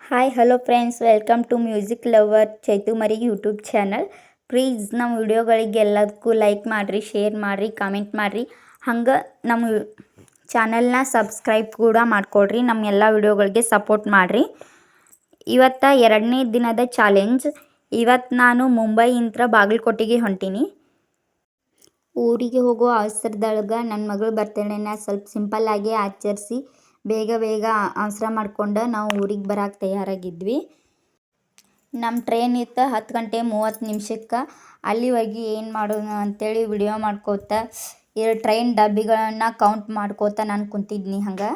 Hi hello friends, welcome to music lover Chaitu ಮರಿ YouTube channel. Please ನಮ್ಮ ವಿಡಿಯೋಗಳಿಗೆ ಎಲ್ಲದಕ್ಕೂ like ಮಾಡಿರಿ, ಶೇರ್ ಮಾಡಿರಿ, ಕಾಮೆಂಟ್ ಮಾಡಿರಿ. ಹಂಗೆ ನಮ್ಮ ಚಾನಲ್ನ ಸಬ್ಸ್ಕ್ರೈಬ್ ಕೂಡ ಮಾಡಿಕೊಡ್ರಿ. ನಮ್ಮ ಎಲ್ಲ ವಿಡಿಯೋಗಳಿಗೆ ಸಪೋರ್ಟ್ ಮಾಡಿರಿ. ಇವತ್ತು 2ನೇ ದಿನದ ಚಾಲೆಂಜ್. ಇವತ್ತು ನಾನು ಮುಂಬೈಯಿಂದ ಬಾಗಲಕೋಟೆಗೆ ಹೊಂಟೀನಿ. ಊರಿಗೆ ಹೋಗೋ ಅವಸರದೊಳಗೆ ನನ್ನ ಮಗಳು ಬರ್ತಡೇನ ಸ್ವಲ್ಪ ಸಿಂಪಲ್ಲಾಗಿ ಆಚರಿಸಿ ಬೇಗ ಅವಸರ ಮಾಡ್ಕೊಂಡು ನಾವು ಊರಿಗೆ ಬರೋಕ್ಕೆ ತಯಾರಾಗಿದ್ವಿ. ನಮ್ಮ ಟ್ರೈನ್ ಇತ್ತು 10:30 ಅಲ್ಲಿವರೆಗೆ ಏನು ಮಾಡೋಣ ಅಂಥೇಳಿ ವಿಡಿಯೋ ಮಾಡ್ಕೋತ ಟ್ರೈನ್ ಡಬ್ಬಿಗಳನ್ನು ಕೌಂಟ್ ಮಾಡ್ಕೋತ ನಾನು ಕುಂತಿದ್ನಿ. ಹಂಗೆ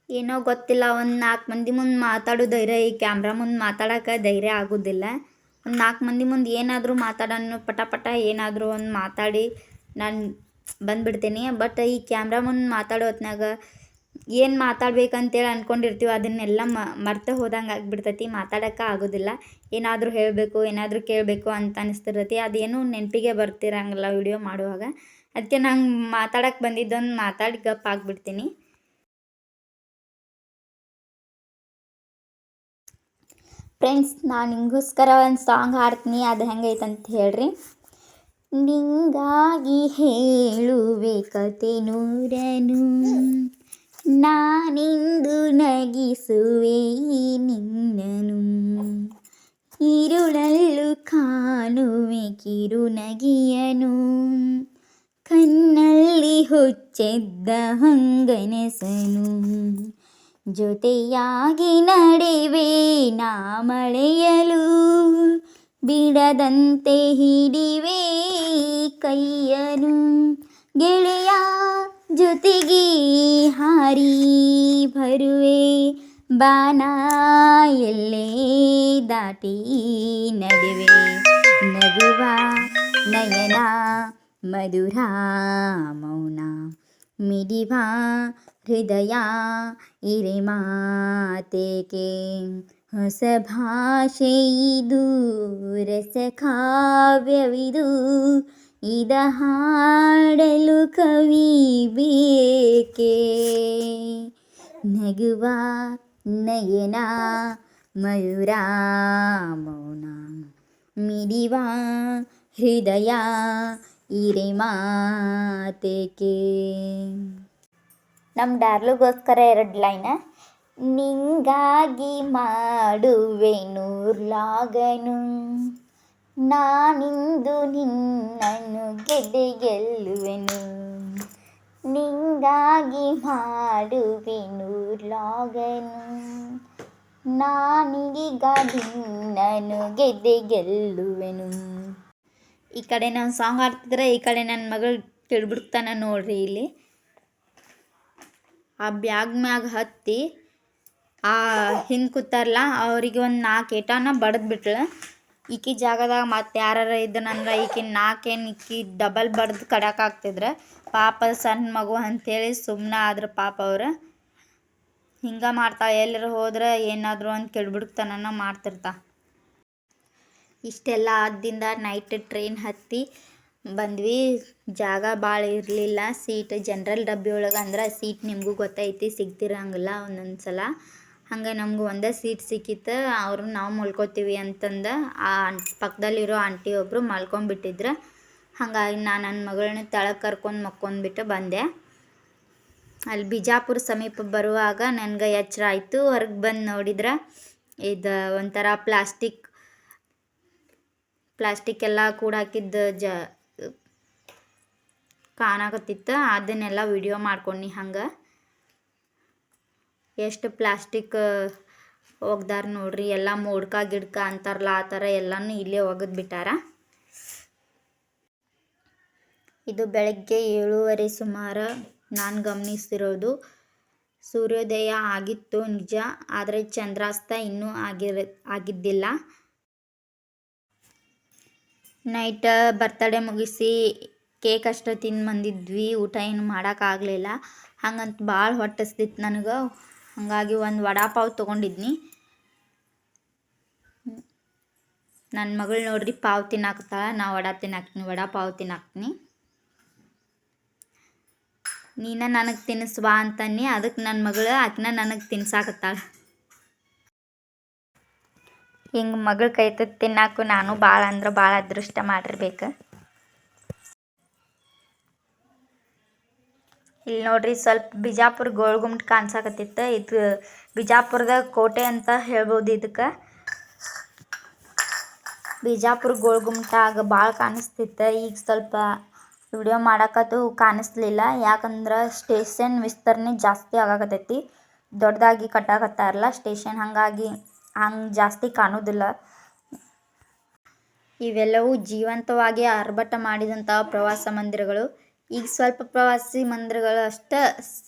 ಏನೋ ಗೊತ್ತಿಲ್ಲ, ಒಂದು 4 ಮಂದಿ ಮುಂದೆ ಮಾತಾಡೋ ಧೈರ್ಯ, ಈ ಕ್ಯಾಮ್ರಾ ಮುಂದೆ ಮಾತಾಡೋಕೆ ಧೈರ್ಯ ಆಗೋದಿಲ್ಲ. ಒಂದು 4 ಮಂದಿ ಮುಂದೆ ಏನಾದರೂ ಮಾತಾಡೋಣ, ಪಟ ಏನಾದರೂ ಒಂದು ಮಾತಾಡಿ ನಾನು ಬಂದುಬಿಡ್ತೀನಿ. ಬಟ್ ಈ ಕ್ಯಾಮ್ರಾ ಮುಂದೆ ಮಾತಾಡೋ ಹೊತ್ನಾಗ ಏನು ಮಾತಾಡ್ಬೇಕಂತೇಳಿ ಅಂದ್ಕೊಂಡಿರ್ತೀವಿ ಅದನ್ನೆಲ್ಲ ಮರ್ತು ಹೋದಂಗೆ ಆಗಿಬಿಡ್ತೈತಿ. ಮಾತಾಡೋಕೆ ಆಗೋದಿಲ್ಲ. ಏನಾದರೂ ಹೇಳಬೇಕು, ಏನಾದರೂ ಕೇಳಬೇಕು ಅಂತ ಅನಿಸ್ತಿರ್ತೈತಿ. ಅದೇನು ನೆನಪಿಗೆ ಬರ್ತಿರಂಗಿಲ್ಲ ವಿಡಿಯೋ ಮಾಡುವಾಗ. ಅದಕ್ಕೆ ನಂಗೆ ಮಾತಾಡೋಕೆ ಬಂದಿದ್ದೊಂದು ಮಾತಾಡಿ ಗಪ್ ಆಗಿಬಿಡ್ತೀನಿ. ಫ್ರೆಂಡ್ಸ್, ನಾನು ನಿಮಗೋಸ್ಕರ ಒಂದು ಸಾಂಗ್ ಹಾಡ್ತೀನಿ, ಅದು ಹೆಂಗೈತಂತ ಹೇಳ್ರಿ. ನಿಂಗಾಗಿ ಹೇಳುವೆ ಕತೆ ನೂರನು, ನಾನಿಂದು ನಗಿಸುವೆ ನಿನ್ನನು, ഇരുಳಲ್ಲೂ ಕಾಣುವೆ ಕಿರುನಗೆಯನು, ಕಣ್ಣಲ್ಲಿ ಹೊಚ್ಚೆದ್ದ ಹಂಗನಸನು, ಜೊತೆಯಾಗಿ ನಡೆವೆ ನಾ ಮಳೆಯಲು, ಬಿಡದಂತೆ ಹಿಡಿವೆ ಕೈಯನು, ಗೆಳೆಯ ಜೊತೆಗೆ ಹಾರಿ ಬರುವೆ, ಬಾನ ಎಲ್ಲೇ ದಾಟಿ ನಡುವೆ, ನಗುವ ನಯನ ಮಧುರ ಮೌನ, ಮಿಡಿವ ಹೃದಯ ಇರೆ ಮಾತೇಕೆ, ಹೊಸ ಭಾಷೆ ಇದು ರಸ ಕಾವ್ಯವಿದು, ಇದ ಹಾಡಲು ಕವಿ ಬೇಕೆ, ನಗುವ ನಯನ ಮಯೂರ ಮೌನ, ಮಿಡಿವ ಹೃದಯ ಇರೆ ಮಾತೇಕೆ. ನಮ್ಮ ಡಾರ್ಲಿಗೋಸ್ಕರ 2 ಲೈನ. ನಿಂಗಾಗಿ ಮಾಡುವೆ ನೂರ್ಲಾಗನು, ನಾನಿಂದು ನಿನ್ನನ್ನು ಗೆಲ್ಲುವೆನು, ನಿಂಗಾಗಿ ಮಾಡುವೆ ನೂರ್ಲಾಗನು, ನಾನೀಗ ನಿನ್ನನ್ನು ಗೆಲ್ಲುವೆನು. ಈ ಕಡೆ ನಾನು ಸಾಂಗ್ ಹಾಡ್ತಿದ್ರೆ ಈ ಕಡೆ ನನ್ನ ಮಗಳು ತಿಳ್ಬಿಡ್ತಾನೆ ನೋಡ್ರಿ. ಇಲ್ಲಿ ಆ ಬ್ಯಾಗ್ ಮ್ಯಾಗ ಹತ್ತಿ ಹಿಂದೆ ಕೂತಾರಲ್ಲ ಅವ್ರಿಗೆ ಒಂದು 4 ಏಟನ ಬಡ್ದ್ಬಿಟ್ಳು. ಈಕಿ ಜಾಗದಾಗ ಮತ್ತೆ ಯಾರು ಇದ್ದನಂದ್ರೆ ಈಕಿನ 4 ಈಕಿ ಡಬಲ್ ಬಡ್ದು ಕಡಕ್ಕಾಗ್ತಿದ್ರೆ ಪಾಪ ಸಣ್ಣ ಮಗು ಅಂಥೇಳಿ ಸುಮ್ಮನೆ ಆದ್ರೆ ಪಾಪ ಅವ್ರು. ಹಿಂಗೆ ಮಾಡ್ತಾಳೆ. ಎಲ್ಲರೂ ಹೋದ್ರೆ ಏನಾದರೂ ಒಂದು ಕೆಡ್ಬಿಡ್ತಾನ ಮಾಡ್ತಿರ್ತಾ. ಇಷ್ಟೆಲ್ಲ ಆದಿಂದ ನೈಟ್ ಟ್ರೈನ್ ಹತ್ತಿ ಬಂದ್ವಿ. ಜಾಗ ಭಾಳ ಇರಲಿಲ್ಲ. ಸೀಟ್ ಜನರಲ್ ಡಬ್ಬಿ ಒಳಗೆ ಅಂದ್ರೆ ಸೀಟ್ ನಿಮಗೂ ಗೊತ್ತೈತಿ ಸಿಗ್ತಿರಂಗಿಲ್ಲ ಒಂದೊಂದು ಸಲ. ಹಂಗೆ ನಮ್ಗೆ ಒಂದೇ ಸೀಟ್ ಸಿಕ್ಕಿತ್ತು. ಅವರು ನಾವು ಮಲ್ಕೋತೀವಿ ಅಂತಂದು ಆ ಪಕ್ಕದಲ್ಲಿರೋ ಆಂಟಿ ಒಬ್ಬರು ಮಲ್ಕೊಂಡ್ಬಿಟ್ಟಿದ್ರು. ಹಾಗಾಗಿ ನಾನು ನನ್ನ ಮಗಳನ್ನ ತೆಳಗೆ ಕರ್ಕೊಂಡು ಮಕ್ಕೊಂಡ್ಬಿಟ್ಟು ಬಂದೆ. ಅಲ್ಲಿ ಬಿಜಾಪುರ ಸಮೀಪ ಬರುವಾಗ ನನಗೆ ಎಚ್ಚರ ಆಯಿತು. ಹೊರಗೆ ಬಂದು ನೋಡಿದ್ರೆ ಇದು ಒಂಥರ ಪ್ಲಾಸ್ಟಿಕ್ ಎಲ್ಲ ಕೂಡಾಕಿದ್ದು ಕಾಣಕತ್ತಿತ್ತು. ಅದನ್ನೆಲ್ಲ ವಿಡಿಯೋ ಮಾಡ್ಕೊಂಡು ಹಂಗೆ ಎಷ್ಟು ಪ್ಲಾಸ್ಟಿಕ್ ಒಗ್ದಾರ ನೋಡ್ರಿ. ಎಲ್ಲ ಮೋಡ್ಕ ಗಿಡ್ಕ ಅಂತಾರಲ್ಲ ಆ ಥರ ಎಲ್ಲನೂ ಇಲ್ಲೇ ಒಗೆದ್ಬಿಟ್ಟಾರ. ಇದು ಬೆಳಗ್ಗೆ 7:30 ಸುಮಾರು ನಾನು ಗಮನಿಸ್ತಿರೋದು. ಸೂರ್ಯೋದಯ ಆಗಿತ್ತು ನಿಜ, ಆದರೆ ಚಂದ್ರಾಸ್ತ ಇನ್ನೂ ಆಗಿದ್ದಿಲ್ಲ. ನೈಟ್ ಬರ್ತಡೇ ಮುಗಿಸಿ ಕೇಕ್ ಅಷ್ಟು ತಿಂದು ಬಂದಿದ್ವಿ. ಊಟ ಏನು ಮಾಡೋಕ್ಕಾಗಲಿಲ್ಲ. ಹಂಗಂತ ಭಾಳ ಹೊಟ್ಟೆ ಹಸ್ದಿತ್ತು ನನಗೆ. ಹಾಗಾಗಿ ಒಂದು ವಡಾಪಾವ್ ತೊಗೊಂಡಿದ್ನಿ. ನನ್ನ ಮಗಳು ನೋಡ್ರಿ ಪಾವ್ ತಿನ್ನಾಕತ್ತಾಳ. ನಾ ವಡಾಪಾವ್ ತಿನ್ನಾಕ್ತೀನಿ. ನೀನು ನನಗೆ ತಿನ್ನಿಸ್ಬಾ ಅಂತನ್ನಿ. ಅದಕ್ಕೆ ನನ್ನ ಮಗಳು ಆಕಿನ ನನಗೆ ತಿನ್ಸಾಕತ್ತಾಳ. ಹಿಂಗೆ ಮಗಳ ಕೈ ತುತ್ತು ತಿನ್ನಾಕು ನಾನು ಭಾಳ ಅಂದ್ರೆ ಭಾಳ ಅದೃಷ್ಟ ಮಾಡಿರ್ಬೇಕು. ಇಲ್ಲಿ ನೋಡ್ರಿ ಸ್ವಲ್ಪ ಬಿಜಾಪುರ ಗೋಳ್ಗುಮ್ಮಟ್ ಕಾಣಿಸಾಕತ್ತಿತ್ತು. ಇದು ಬಿಜಾಪುರದ ಕೋಟೆ ಅಂತ ಹೇಳ್ಬೋದು. ಇದಕ್ಕೆ ಬಿಜಾಪುರ ಗೋಳ್ಗುಮ್ಮಟಾಗ ಭಾಳ ಕಾಣಿಸ್ತಿತ್ತು. ಈಗ ಸ್ವಲ್ಪ ವಿಡಿಯೋ ಮಾಡೋಕ್ಕದು ಕಾಣಿಸ್ಲಿಲ್ಲ, ಯಾಕಂದ್ರೆ ಸ್ಟೇಷನ್ ವಿಸ್ತರಣೆ ಜಾಸ್ತಿ ಆಗಾಕತ್ತೈತಿ. ದೊಡ್ಡದಾಗಿ ಕಟ್ಟಾಕತ್ತಾರಲ್ಲ ಸ್ಟೇಷನ್, ಹಾಗಾಗಿ ಹಂಗೆ ಜಾಸ್ತಿ ಕಾಣೋದಿಲ್ಲ. ಇವೆಲ್ಲವೂ ಜೀವಂತವಾಗಿ ಆರ್ಭಟ ಮಾಡಿದಂಥ ಪ್ರವಾಸ ಮಂದಿರಗಳು. ಈಗ ಸ್ವಲ್ಪ ಪ್ರವಾಸಿ ಮಂದಿರಗಳು ಅಷ್ಟೇ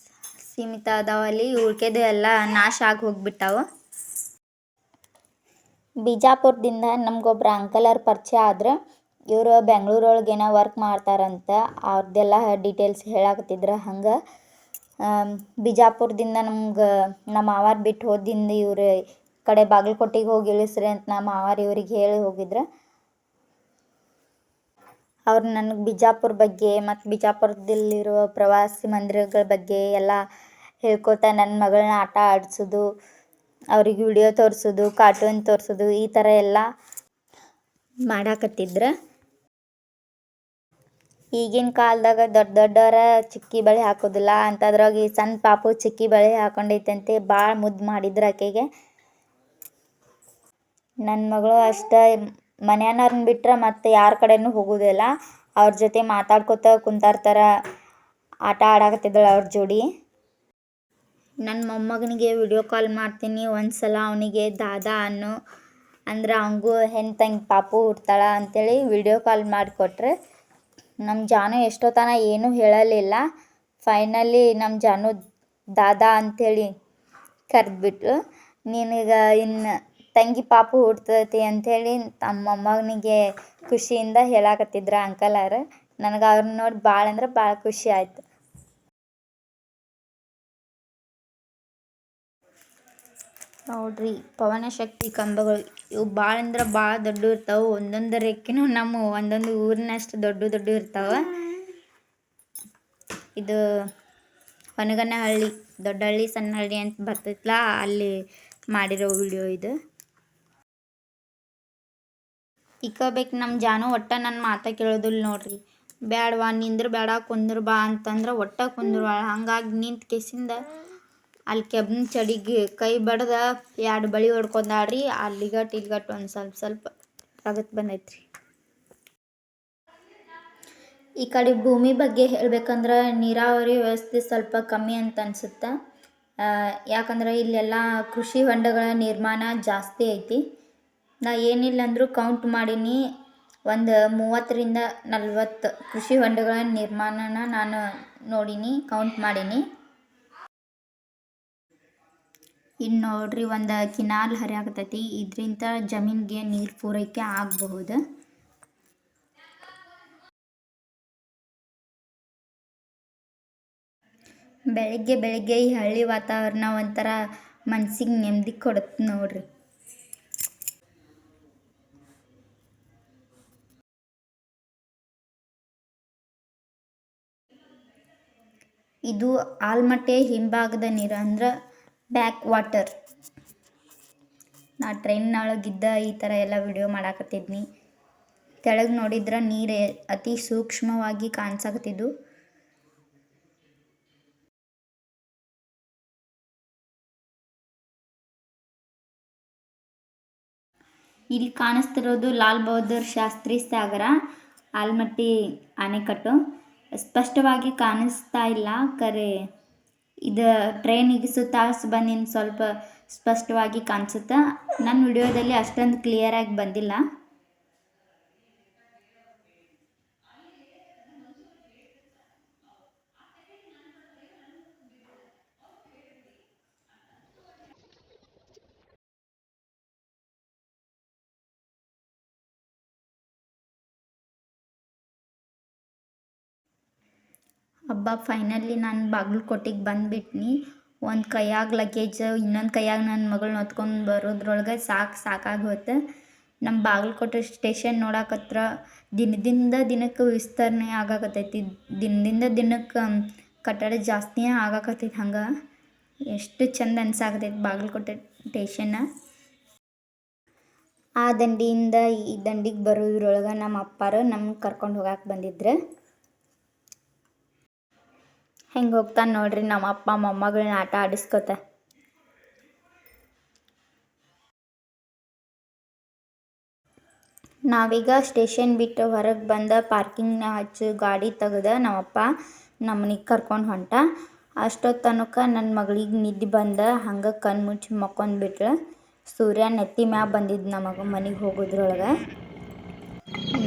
ಸೀಮಿತ ಅದಾವಲ್ಲಿ, ಉಳ್ಕೆದು ಎಲ್ಲ ನಾಶ ಆಗಿ ಹೋಗ್ಬಿಟ್ಟಾವು. ಬಿಜಾಪುರದಿಂದ ನಮಗೊಬ್ರು ಅಂಕಲರ್ ಪರಿಚಯ ಆದ್ರೆ, ಇವರು ಬೆಂಗಳೂರೊಳಗೆ ಏನೋ ವರ್ಕ್ ಮಾಡ್ತಾರಂತ. ಅವ್ರದ್ದೆಲ್ಲ ಡೀಟೇಲ್ಸ್ ಹೇಳಾಕತ್ತಿದ್ರು. ಹಂಗೆ ಬಿಜಾಪುರದಿಂದ ನಮ್ಗೆ ನಮ್ಮ ಮಾವಾರು ಬಿಟ್ಟು ಹೋದಿಂದ ಇವ್ರು ಕಡೆ ಬಾಗಲಕೋಟೆಗೆ ಹೋಗಿ ಇಳಿಸ್ರಿ ಅಂತ ನಮ್ಮ ಮಾವಾರು ಇವ್ರಿಗೆ ಹೇಳಿ ಹೋಗಿದ್ರು. ಅವ್ರು ನನಗೆ ಬಿಜಾಪುರ ಬಗ್ಗೆ ಮತ್ತು ಬಿಜಾಪುರದಲ್ಲಿರುವ ಪ್ರವಾಸಿ ಮಂದಿರಗಳ ಬಗ್ಗೆ ಎಲ್ಲ ಹೇಳ್ಕೊತಾ ನನ್ನ ಮಗಳನ್ನ ಆಟ ಆಡಿಸೋದು, ಅವ್ರಿಗೆ ವಿಡಿಯೋ ತೋರಿಸೋದು, ಕಾರ್ಟೂನ್ ತೋರಿಸೋದು, ಈ ಥರ ಎಲ್ಲ ಮಾಡಾಕತ್ತಿದ್ರು. ಈಗಿನ ಕಾಲದಾಗ ದೊಡ್ಡ ದೊಡ್ಡವರ ಚಿಕ್ಕಿ ಬಳೆ ಹಾಕೋದಿಲ್ಲ ಅಂಥದ್ರಾಗ ಈ ಸಣ್ಣ ಪಾಪು ಚಿಕ್ಕಿ ಬಳೆ ಹಾಕೊಂಡೈತಂತೆ. ಭಾಳ ಮುದ್ದು ಮಾಡಿದ್ರು ಆಕೆಗೆ. ನನ್ನ ಮಗಳು ಅಷ್ಟೇ ಮನೆಯವ್ರನ್ನ ಬಿಟ್ರೆ ಮತ್ತು ಯಾರ ಕಡೆನೂ ಹೋಗೋದಿಲ್ಲ. ಅವ್ರ ಜೊತೆ ಮಾತಾಡ್ಕೊತ ಕುಂತಾರ್ತಾರ, ಆಟ ಆಡಾಕತ್ತಿದ್ದಾಳೆ ಅವ್ರ ಜೋಡಿ. ನನ್ನ ಮೊಮ್ಮಗನಿಗೆ ವಿಡಿಯೋ ಕಾಲ್ ಮಾಡ್ತೀನಿ, ಒಂದು ಸಲ ಅವನಿಗೆ ದಾದಾ ಅನ್ನು ಅಂದ್ರೆ ಅವಂಗೂ ಹೆಣ್ಣು ತಂಗಿ ಪಾಪು ಹುಡ್ತಾಳ ಅಂಥೇಳಿ ವಿಡಿಯೋ ಕಾಲ್ ಮಾಡಿಕೊಟ್ರೆ. ನಮ್ಮ ಜಾನು ಎಷ್ಟೊತ್ತನ ಏನೂ ಹೇಳಲಿಲ್ಲ. ಫೈನಲಿ ನಮ್ಮ ಜಾನು ದಾದಾ ಅಂಥೇಳಿ ಕರೆದ್ಬಿಟ್ಲು. ನಿನಗೆ ಇನ್ನು ತಂಗಿ ಪಾಪು ಹುಡ್ತೈತಿ ಅಂಥೇಳಿ ತಮ್ಮ ಮೊಮ್ಮಗನಿಗೆ ಖುಷಿಯಿಂದ ಹೇಳಾಕತ್ತಿದ್ರು ಅಂಕಲರು. ನನಗೆ ಅವ್ರನ್ನ ನೋಡಿ ಭಾಳ ಅಂದ್ರೆ ಭಾಳ ಖುಷಿ ಆಯಿತು. ನೋಡ್ರಿ ಪವನಶಕ್ತಿ ಕಂಬಗಳು, ಇವು ಭಾಳ ಅಂದ್ರೆ ಭಾಳ ದೊಡ್ಡ ಇರ್ತಾವೆ. ಒಂದೊಂದು ರೆಕ್ಕೆನೂ ನಮ್ಮ ಒಂದೊಂದು ಊರಿನಷ್ಟು ದೊಡ್ಡ ದೊಡ್ಡ ಇರ್ತಾವೆ. ಇದು ಹೊನಗನಹಳ್ಳಿ, ದೊಡ್ಡಹಳ್ಳಿ ಸಣ್ಣಹಳ್ಳಿ ಅಂತ ಬರ್ತೈತಲ್ಲ, ಅಲ್ಲಿ ಮಾಡಿರೋ ವಿಡಿಯೋ ಇದು. ಇಕ್ಕೋಬೇಕು ನಮ್ಮ ಜಾನು ಒಟ್ಟು ನನ್ನ ಮಾತಾ ಕೇಳೋದಿಲ್ಲ ನೋಡ್ರಿ. ಬ್ಯಾಡವಾ ನಿಂದ್ರು ಬೇಡ ಕುಂದ್ರು ಬಾ ಅಂತಂದ್ರೆ ಒಟ್ಟು ಕುಂದ್ರವಾಳ. ಹಂಗಾಗಿ ನಿಂತು ಕೇಸಿಂದ ಅಲ್ಲಿ ಕೆಬ್ಬಿನ ಚಡಿಗೆ ಕೈ ಬಡ್ದ 2 ಬಳಿ ಹೊಡ್ಕೊಂಡಾಡ್ರಿ. ಅಲ್ಲಿಗಟ್ಟು ಇಲ್ಲಿಗಟ್ಟು ಒಂದು ಸ್ವಲ್ಪ ರಗತ್ ಬಂದೈತ್ರಿ. ಈ ಕಡೆ ಭೂಮಿ ಬಗ್ಗೆ ಹೇಳ್ಬೇಕಂದ್ರೆ ನೀರಾವರಿ ವ್ಯವಸ್ಥೆ ಸ್ವಲ್ಪ ಕಮ್ಮಿ ಅಂತ ಅನ್ಸುತ್ತೆ. ಯಾಕಂದ್ರೆ ಇಲ್ಲೆಲ್ಲ ಕೃಷಿ ಹೊಂಡಗಳ ನಿರ್ಮಾಣ ಜಾಸ್ತಿ ಐತಿ. ನಾ ಏನಿಲ್ಲ ಅಂದರೂ ಕೌಂಟ್ ಮಾಡೀನಿ, ಒಂದು 30ರಿಂದ 40 ಕೃಷಿ ಹೊಂಡಗಳ ನಿರ್ಮಾಣನ ನಾನು ನೋಡೀನಿ, ಕೌಂಟ್ ಮಾಡೀನಿ. ಇನ್ನು ನೋಡ್ರಿ ಒಂದು ಕಿನಾಲ್ ಹರಿಯಾಕತ್ತೈತಿ. ಇದರಿಂದ ಜಮೀನಿಗೆ ನೀರು ಪೂರೈಕೆ ಆಗಬಹುದು. ಬೆಳಗ್ಗೆ ಈ ಹಳ್ಳಿ ವಾತಾವರಣ ಒಂಥರ ಮನ್ಸಿಗೆ ನೆಮ್ಮದಿ ಕೊಡುತ್ತೆ ನೋಡ್ರಿ. ಇದು ಆಲ್ಮಟ್ಟೆ ಹಿಂಭಾಗದ ನೀರು ಅಂದ್ರೆ ಬ್ಯಾಕ್ ವಾಟರ್. ನಾ ಟ್ರೈನ್ನೊಳಗಿದ್ದ ಈ ಥರ ಎಲ್ಲ ವಿಡಿಯೋ ಮಾಡಾಕತ್ತಿದ್ನಿ. ತೆಳಗೆ ನೋಡಿದ್ರೆ ನೀರು ಅತಿ ಸೂಕ್ಷ್ಮವಾಗಿ ಕಾಣಿಸಾಕತ್ತಿದ್ದು. ಇಲ್ಲಿ ಕಾಣಿಸ್ತಿರೋದು ಲಾಲ್ ಬಹದ್ದೂರ್ ಶಾಸ್ತ್ರಿ ಸಾಗರ, ಆಲ್ಮಟ್ಟಿ ಅಣೆಕಟ್ಟು. ಸ್ಪಷ್ಟವಾಗಿ ಕಾಣಿಸ್ತಾ ಇಲ್ಲ, ಕರೆ ಇದು ಟ್ರೈನಿಗೆ ತಾಸು ಬಂದಿನ ಸ್ವಲ್ಪ ಸ್ಪಷ್ಟವಾಗಿ ಕಾಣಿಸುತ್ತೆ. ನನ್ನ ವಿಡಿಯೋದಲ್ಲಿ ಅಷ್ಟೊಂದು ಕ್ಲಿಯರಾಗಿ ಬಂದಿಲ್ಲ. ಹಬ್ಬ ಫೈನಲಿ ನಾನು ಬಾಗಲಕೋಟೆಗೆ ಬಂದುಬಿಟ್ನಿ. ಒಂದು ಕೈಯಾಗ ಲಗೇಜ್, ಇನ್ನೊಂದು ಕೈಯಾಗ ನನ್ನ ಮಗಳನ್ನ ಹೊತ್ಕೊಂಡು ಬರೋದ್ರೊಳಗೆ ಸಾಕಾಗಿ ಹೋಯ್ತು. ನಮ್ಮ ಬಾಗಲಕೋಟೆ ಸ್ಟೇಷನ್ ನೋಡಕತ್ರ ದಿನದಿಂದ ದಿನಕ್ಕೆ ವಿಸ್ತರಣೆ ಆಗಾಕತ್ತೈತಿ. ದಿನದಿಂದ ದಿನಕ್ಕೆ ಕಟ್ಟಡ ಜಾಸ್ತಿನೇ ಆಗಾಕತ್ತೈತಿ. ಹಂಗೆ ಎಷ್ಟು ಚಂದ ಅನ್ಸಾಕತ್ತೈತಿ ಬಾಗಲಕೋಟೆ ಸ್ಟೇಷನ್ನ. ಆ ದಂಡಿಯಿಂದ ಈ ದಂಡಿಗೆ ಬರೋದ್ರೊಳಗೆ ನಮ್ಮ ಅಪ್ಪಾರು ನಮ್ಗೆ ಕರ್ಕೊಂಡು ಹೋಗಕ್ಕೆ ಬಂದಿದ್ರು. ಹೆಂಗೆ ಹೋಗ್ತಾನೆ ನೋಡ್ರಿ ನಮ್ಮ ಅಪ್ಪ ಮೊಮ್ಮಗಳನ್ನ ಆಟ ಆಡಿಸ್ಕೊತ. ನಾವೀಗ ಸ್ಟೇಷನ್ ಬಿಟ್ಟು ಹೊರಗೆ ಬಂದ ಪಾರ್ಕಿಂಗ್ನ ಹಚ್ಚಿ ಗಾಡಿ ತೆಗೆದ ನಮ್ಮಪ್ಪ ನಮ್ಮನಿಗೆ ಕರ್ಕೊಂಡು ಹೊಂಟ. ಅಷ್ಟೊತ್ತು ತನಕ ನನ್ನ ಮಗಳಿಗೆ ನಿದ್ದೆ ಬಂದ ಹಂಗೆ ಕಣ್ಣು ಮುಚ್ಚಿ ಮಕ್ಕೊಂಡ್ಬಿಟ್ಲು. ಸೂರ್ಯ ನೆತ್ತಿ ಮ್ಯಾಗ ಬಂದಿದ್ದು ನಮಗೆ ಮನೆಗೆ ಹೋಗೋದ್ರೊಳಗೆ.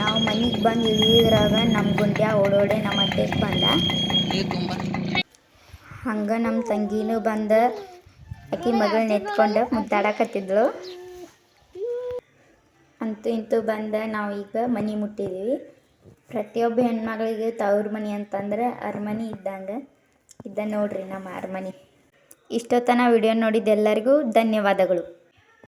ನಾವು ಮನೆಗೆ ಬಂದು ಇಳಿಯೋದ್ರಾಗ ನಮ್ಮ ಗುಂಡ್ಯ ಓಡೋಡೆ ನಮ್ಮ ಅತ್ತೆಗೆ ಬಂದ. ಹಂಗೆ ನಮ್ಮ ತಂಗಿನೂ ಬಂದು ಆಕಿ ಮಗಳನ್ನ ಎತ್ಕೊಂಡು ಮುದ್ದಾಡಕತ್ತಿದ್ಳು. ಅಂತೂ ಇಂತೂ ಬಂದು ನಾವೀಗ ಮನೆ ಮುಟ್ಟಿದ್ದೀವಿ. ಪ್ರತಿಯೊಬ್ಬ ಹೆಣ್ಮಗಳಿಗೆ ತವ್ರ ಮನೆ ಅಂತಂದ್ರೆ ಅರಮನೆ ಇದ್ದಂಗೆ ನೋಡ್ರಿ ನಮ್ಮ ಅರಮನೆ. ಇಷ್ಟೊತ್ತನ ವಿಡಿಯೋ ನೋಡಿದ್ದೆಲ್ಲರಿಗೂ ಧನ್ಯವಾದಗಳು.